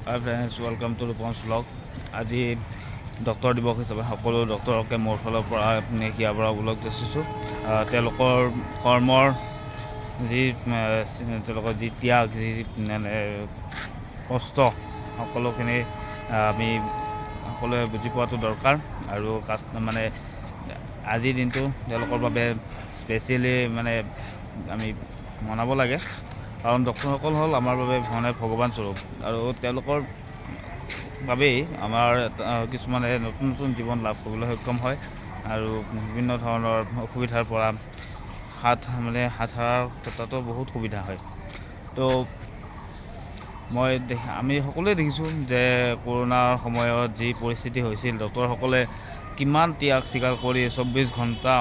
Hi friends, welcome to Rupam's vlog. আজি doctor দিৱস হিচাপে সকলো ডক্তৰকে মোৰ ফালৰ পৰা ইয়াৰ পৰা ব্লগ দিছোঁ। তেওঁলোকৰ কৰ্মৰ তেওঁলোকৰ যি ত্যাগ, যি কষ্ট, সকলোখিনি আমি সকলোৱে বুজি পোৱাটো দৰকাৰ। আৰু মানে আজিৰ দিনটো তেওঁলোকৰ বাবে স্পেচিয়েলি আমি মনাব লাগে, কাৰণ ডক্তৰসকল হ'ল আমাৰ বাবে ভগৱান স্বৰূপ। আৰু তেওঁলোকৰ বাবেই আমাৰ কিছুমানে নতুন নতুন জীৱন লাভ কৰিবলৈ সক্ষম হয় আৰু বিভিন্ন ধৰণৰ অসুবিধাৰ পৰা হাত সাৰাৰ ক্ষেত্ৰতো বহুত সুবিধা হয়। তো আমি সকলোৱে দেখিছোঁ যে কৰোণাৰ সময়ত যি পৰিস্থিতি হৈছিল, ডক্তৰসকলে কিমান ত্যাগ স্বীকাৰ কৰি 24 ঘণ্টা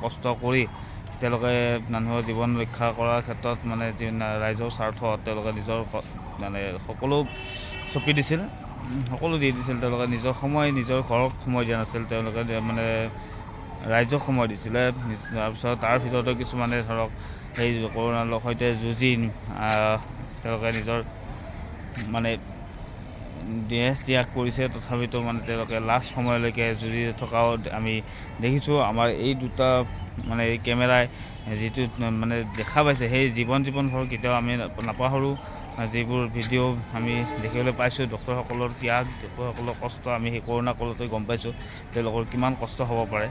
কষ্ট কৰি তেওঁলোকে মানুহৰ জীৱন ৰক্ষা কৰাৰ ক্ষেত্ৰত ৰাইজৰ স্বাৰ্থত তেওঁলোকে নিজৰ সকলো চপি দিছিল, সকলো দি দিছিল। তেওঁলোকে নিজৰ সময়, নিজৰ ঘৰক সময় দিয়া নাছিল, তেওঁলোকে ৰাইজক সময় দিছিলে। তাৰপিছত তাৰ ভিতৰতো কিছুমানে ধৰক সেই কৰোণাৰ সৈতে যুঁজি তেওঁলোকে নিজৰ দেহ ত্যাগ কৰিছে, তথাপিতো তেওঁলোকে লাষ্ট সময়লৈকে যুঁজি থকাও আমি দেখিছোঁ। আমাৰ এই দুটা এই কেমেৰাই যিটো দেখা পাইছে, সেই জীৱনভৰ কেতিয়াও আমি নাপাহৰোঁ। যিবোৰ ভিডিঅ' আমি দেখিবলৈ পাইছোঁ, ডক্তৰসকলৰ ত্যাগ, ডক্তৰসকলৰ কষ্ট, আমি সেই কৰোণা কালতে গম পাইছোঁ তেওঁলোকৰ কিমান কষ্ট হ'ব পাৰে।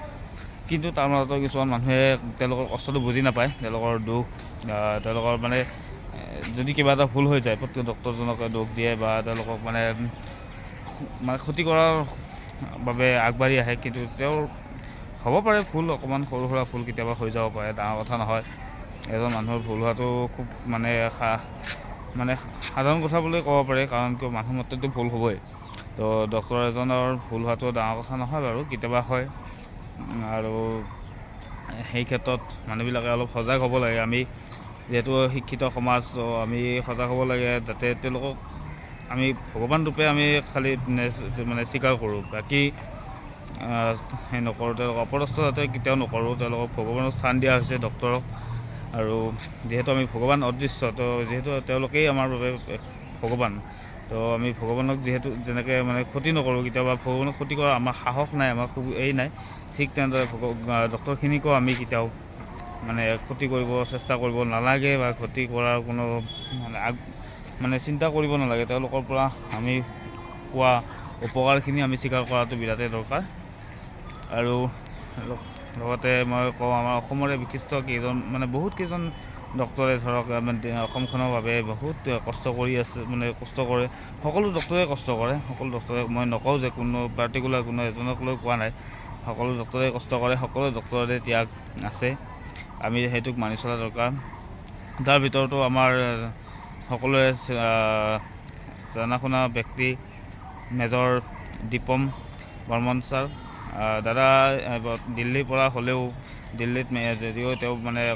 কিন্তু তাৰ মাজতো কিছুমান মানুহে তেওঁলোকৰ কষ্টটো বুজি নাপায়, তেওঁলোকৰ দুখ, তেওঁলোকৰ যদি কিবা এটা ভুল হৈ যায় প্ৰত্যেক ডক্তৰজনকে দুখ দিয়ে বা তেওঁলোকক ক্ষতি কৰাৰ বাবে আগবাঢ়ি আহে। কিন্তু তেওঁৰ হ'ব পাৰে ভুল, অকণমান সৰু সুৰা ভুল কেতিয়াবা হৈ যাব পাৰে, ডাঙৰ কথা নহয়। এজন মানুহৰ ভুল হোৱাটো খুব সাধাৰণ কথা বুলি ক'ব পাৰে, কাৰণ কিয় মানুহ মাত্ৰতো ভুল হ'বই। তো ডক্তৰ এজনৰ ভুল হোৱাটো ডাঙৰ কথা নহয় বাৰু, কেতিয়াবা হয়। আৰু সেই ক্ষেত্ৰত মানুহবিলাকে অলপ সজাগ হ'ব লাগে। আমি যিহেতু শিক্ষিত সমাজ, আমি সজাগ হ'ব লাগে, যাতে তেওঁলোকক আমি ভগৱান ৰূপে আমি খালি স্বীকাৰ কৰোঁ, বাকী সেই নকৰোঁ। তেওঁলোকক অপদস্থ যাতে কেতিয়াও নকৰোঁ, তেওঁলোকক ভগৱানৰ স্থান দিয়া হৈছে ডক্তৰক। আৰু যিহেতু আমি ভগৱান অদৃশ্য, তো যিহেতু তেওঁলোকেই আমাৰ বাবে ভগৱান, তো আমি ভগৱানক যেনেকৈ ক্ষতি নকৰোঁ, কেতিয়াবা ভগৱানক ক্ষতি কৰাৰ আমাৰ সাহস নাই, আমাৰ নাই, ঠিক তেনেদৰে ডক্তৰখিনিকো আমি কেতিয়াও ক্ষতি কৰিব চেষ্টা কৰিব নালাগে, বা ক্ষতি কৰাৰ কোনো চিন্তা কৰিব নালাগে। তেওঁলোকৰ পৰা আমি পোৱা উপকাৰখিনি আমি স্বীকাৰ কৰাটো বিৰাটেই দৰকাৰ। আৰু লগতে মই কওঁ, আমাৰ অসমৰে বিশিষ্ট বহুত কেইজন ডক্তৰে ধৰক অসমখনৰ বাবে বহুত কষ্ট কৰি আছে, কষ্ট কৰে। সকলো ডক্তৰে কষ্ট কৰে, সকলো ডক্তৰে, মই নকওঁ যে কোনো পাৰ্টিকুলাৰ কোনো এজনক লৈ কোৱা নাই, সকলো ডক্তৰে কষ্ট কৰে, সকলো ডক্তৰৰে ত্যাগ আছে, আমি সেইটোক মানি চলা দৰকাৰ। তাৰ ভিতৰতো আমাৰ সকলোৰে জনা শুনা ব্যক্তি মেজৰ দীপম বৰ্মন ছাৰ, দাদা দিল্লীৰ পৰা হ'লেও, দিল্লীত যদিও তেওঁ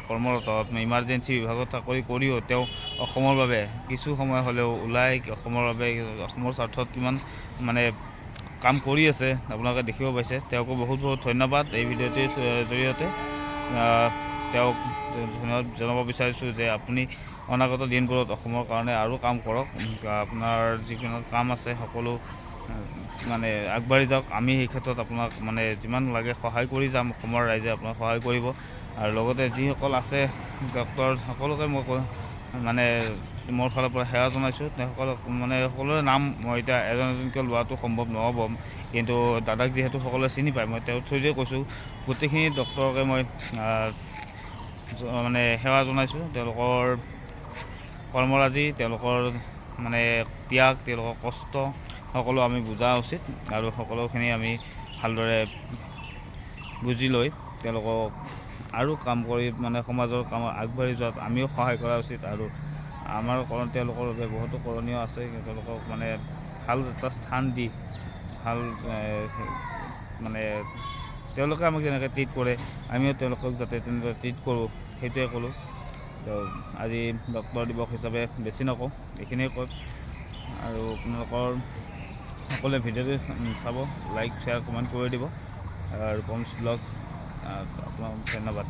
কৰ্মৰত, ইমাৰ্জেঞ্চি বিভাগত চাকৰি কৰিও তেওঁ অসমৰ বাবে কিছু সময় হ'লেও ওলাই অসমৰ বাবে, অসমৰ স্বাৰ্থত কিমান কাম কৰি আছে, আপোনালোকে দেখিব পাইছে। তেওঁকো বহুত বহুত ধন্যবাদ। এই ভিডিঅ'টিৰ জৰিয়তে তেওঁক ধন্যবাদ জনাব বিচাৰিছোঁ যে আপুনি অনাগত দিনবোৰত অসমৰ কাৰণে আৰু কাম কৰক। আপোনাৰ যিকোনো কাম আছে সকলো আগবাঢ়ি যাওক। আমি সেই ক্ষেত্ৰত আপোনাক যিমান লাগে সহায় কৰি যাম, অসমৰ ৰাইজে আপোনাক সহায় কৰিব। আৰু লগতে যিসকল আছে ডক্তৰ, সকলোকে মই মোৰ ফালৰ পৰা সেৱা জনাইছোঁ। তেওঁসকলক সকলোৰে নাম মই এতিয়া এজন এজনকৈ লোৱাটো সম্ভৱ নহ'ব, কিন্তু দাদাক যিহেতু সকলোৱে চিনি পায়, মই তেওঁৰ থ্ৰুদিয়ে কৈছোঁ, গোটেইখিনি ডক্তৰকে মই সেৱা জনাইছোঁ। তেওঁলোকৰ কৰ্মৰাজি, তেওঁলোকৰ ত্যাগ, তেওঁলোকৰ কষ্ট সকলো আমি বুজা উচিত, আৰু সকলোখিনি আমি ভালদৰে বুজি লৈ তেওঁলোকক আৰু কাম কৰি সমাজৰ কামত আগবাঢ়ি যোৱাত আমিও সহায় কৰা উচিত। আৰু আমাৰ তেওঁলোকৰ বাবে বহুতো কৰণীয় আছে, তেওঁলোকক ভাল এটা স্থান দি, ভাল তেওঁলোকে আমাক যেনেকৈ ট্ৰিট কৰে, আমিও তেওঁলোকক যাতে তেনেদৰে ট্ৰিট কৰোঁ, সেইটোৱে ক'লোঁ। তো আজি ডক্তৰ দিৱস হিচাপে বেছি নকওঁ, এইখিনিয়ে কওঁ। আৰু আপোনালোকৰ সকলোৱে ভিডিঅ'টো চাব, লাইক শ্বেয়াৰ কমেণ্ট কৰি দিব। ৰূপমছ ব্লগ, আপোনাক ধন্যবাদ।